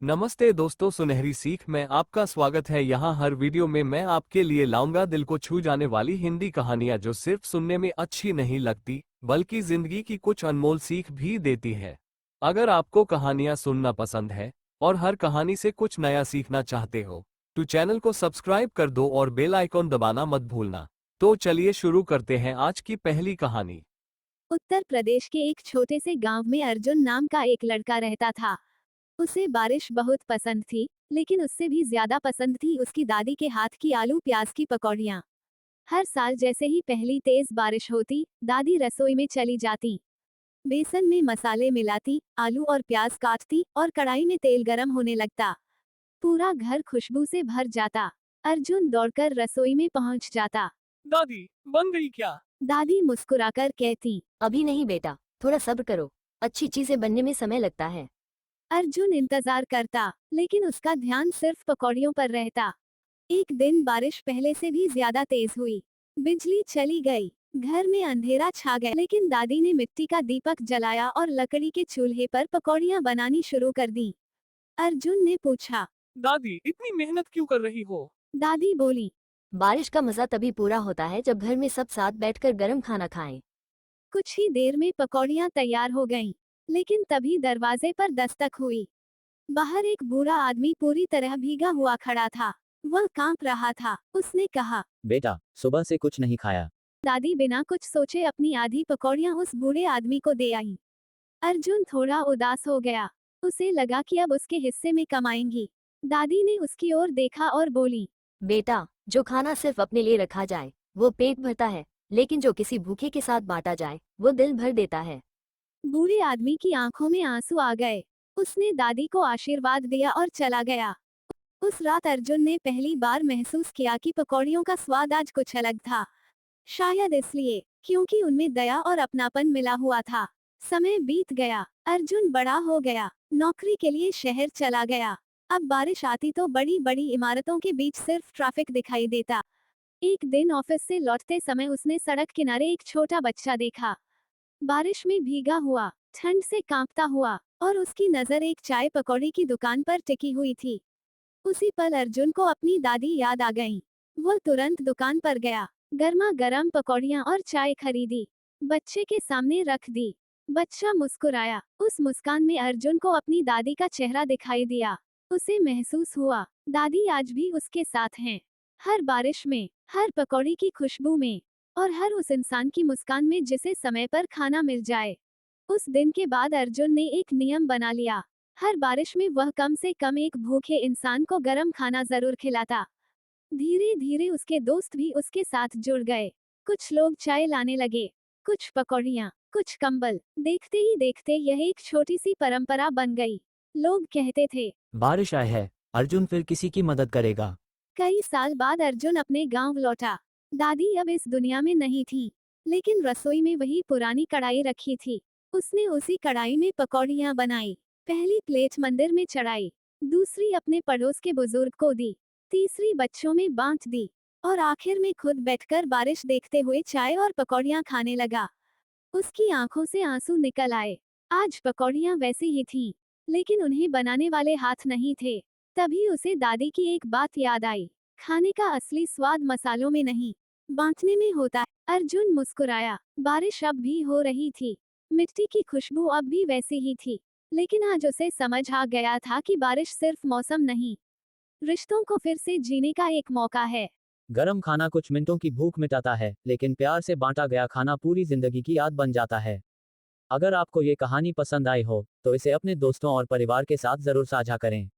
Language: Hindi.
नमस्ते दोस्तों, सुनहरी सीख में आपका स्वागत है। यहाँ हर वीडियो में मैं आपके लिए लाऊंगा दिल को छू जाने वाली हिंदी कहानियाँ जो सिर्फ सुनने में अच्छी नहीं लगती बल्कि जिंदगी की कुछ अनमोल सीख भी देती है। अगर आपको कहानियाँ सुनना पसंद है और हर कहानी से कुछ नया सीखना चाहते हो तो चैनल को सब्सक्राइब कर दो और बेल आइकॉन दबाना मत भूलना। तो चलिए शुरू करते हैं आज की पहली कहानी। उत्तर प्रदेश के एक छोटे से गांव में अर्जुन नाम का एक लड़का रहता था। उसे बारिश बहुत पसंद थी, लेकिन उससे भी ज्यादा पसंद थी उसकी दादी के हाथ की आलू प्याज की पकौड़ियाँ। हर साल जैसे ही पहली तेज बारिश होती, दादी रसोई में चली जाती, बेसन में मसाले मिलाती, आलू और प्याज काटती और कढ़ाई में तेल गरम होने लगता। पूरा घर खुशबू से भर जाता। अर्जुन दौड़कर रसोई में पहुंच जाता। दादी, बन गई क्या? दादी मुस्कुराकर कहती, अभी नहीं बेटा, थोड़ा सब्र करो। अच्छी चीजें बनने में समय लगता है। अर्जुन इंतजार करता, लेकिन उसका ध्यान सिर्फ पकौड़ियों पर रहता। एक दिन बारिश पहले से भी ज्यादा तेज हुई। बिजली चली गई, घर में अंधेरा छा गया, लेकिन दादी ने मिट्टी का दीपक जलाया और लकड़ी के चूल्हे पर पकौड़ियाँ बनानी शुरू कर दी। अर्जुन ने पूछा, दादी, इतनी मेहनत क्यों कर रही हो? दादी बोली, बारिश का मजा तभी पूरा होता है जब घर में सब साथ बैठकर गर्म खाना खाएं। कुछ ही देर में पकौड़ियाँ तैयार हो गईं, लेकिन तभी दरवाजे पर दस्तक हुई। बाहर एक बूढ़ा आदमी पूरी तरह भीगा हुआ खड़ा था। वह कांप रहा था। उसने कहा, बेटा, सुबह से कुछ नहीं खाया। दादी बिना कुछ सोचे अपनी आधी पकौड़ियाँ उस बूढ़े आदमी को दे आई। अर्जुन थोड़ा उदास हो गया। उसे लगा कि अब उसके हिस्से में कमाएंगी। दादी ने उसकी ओर देखा और बोली, बेटा, जो खाना सिर्फ अपने लिए रखा जाए वो पेट भरता है, लेकिन जो किसी भूखे के साथ बांटा जाए वो दिल भर देता है। बूढ़े आदमी की आंखों में आंसू आ गए। उसने दादी को आशीर्वाद दिया और चला गया। उस रात अर्जुन ने पहली बार महसूस किया कि पकौड़ियों का स्वाद आज कुछ अलग था। शायद इसलिए क्योंकि उनमें दया और अपनापन मिला हुआ था। समय बीत गया, अर्जुन बड़ा हो गया, नौकरी के लिए शहर चला गया। अब बारिश आती तो बड़ी बड़ी इमारतों के बीच सिर्फ ट्रैफिक दिखाई देता। एक दिन ऑफिस से लौटते समय उसने सड़क किनारे एक छोटा बच्चा देखा, बारिश में भीगा हुआ, ठंड से कांपता हुआ, और उसकी नजर एक चाय पकौड़ी की दुकान पर टिकी हुई थी। उसी पल अर्जुन को अपनी दादी याद आ गई। वो तुरंत दुकान पर गया, गर्मा गर्म पकौड़ियाँ और चाय खरीदी, बच्चे के सामने रख दी। बच्चा मुस्कुराया। उस मुस्कान में अर्जुन को अपनी दादी का चेहरा दिखाई दिया। उसे महसूस हुआ, दादी आज भी उसके साथ हैं। हर बारिश में, हर पकौड़ी की खुशबू में, और हर उस इंसान की मुस्कान में जिसे समय पर खाना मिल जाए। उस दिन के बाद अर्जुन ने एक नियम बना लिया, हर बारिश में वह कम से कम एक भूखे इंसान को गर्म खाना जरूर खिलाता। धीरे धीरे उसके दोस्त भी उसके साथ जुड़ गए। कुछ लोग चाय लाने लगे, कुछ पकौड़ियाँ, कुछ कंबल। देखते ही देखते यह एक छोटी सी परंपरा बन गई। लोग कहते थे, बारिश आई है, अर्जुन फिर किसी की मदद करेगा। कई साल बाद अर्जुन अपने गांव लौटा। दादी अब इस दुनिया में नहीं थी, लेकिन रसोई में वही पुरानी कढ़ाई रखी थी। उसने उसी कढ़ाई में पकौड़ियाँ बनाई। पहली प्लेट मंदिर में चढ़ाई, दूसरी अपने पड़ोस के बुजुर्ग को दी, तीसरी बच्चों में बांट दी, और आखिर में खुद बैठकर बारिश देखते हुए चाय और पकौड़ियाँ खाने लगा। उसकी आंखों से आंसू निकल आए। आज पकौड़ियाँ वैसी ही थीं, लेकिन उन्हें बनाने वाले हाथ नहीं थे। तभी उसे दादी की एक बात याद आई, खाने का असली स्वाद मसालों में नहीं, बांटने में होता है। अर्जुन मुस्कुराया। बारिश अब भी हो रही थी, मिट्टी की खुशबू अब भी वैसी ही थी, लेकिन आज उसे समझ आ गया था कि बारिश सिर्फ मौसम नहीं, रिश्तों को फिर से जीने का एक मौका है। गरम खाना कुछ मिनटों की भूख मिटाता है, लेकिन प्यार से बांटा गया खाना पूरी जिंदगी की याद बन जाता है। अगर आपको ये कहानी पसंद आई हो तो इसे अपने दोस्तों और परिवार के साथ जरूर साझा करें।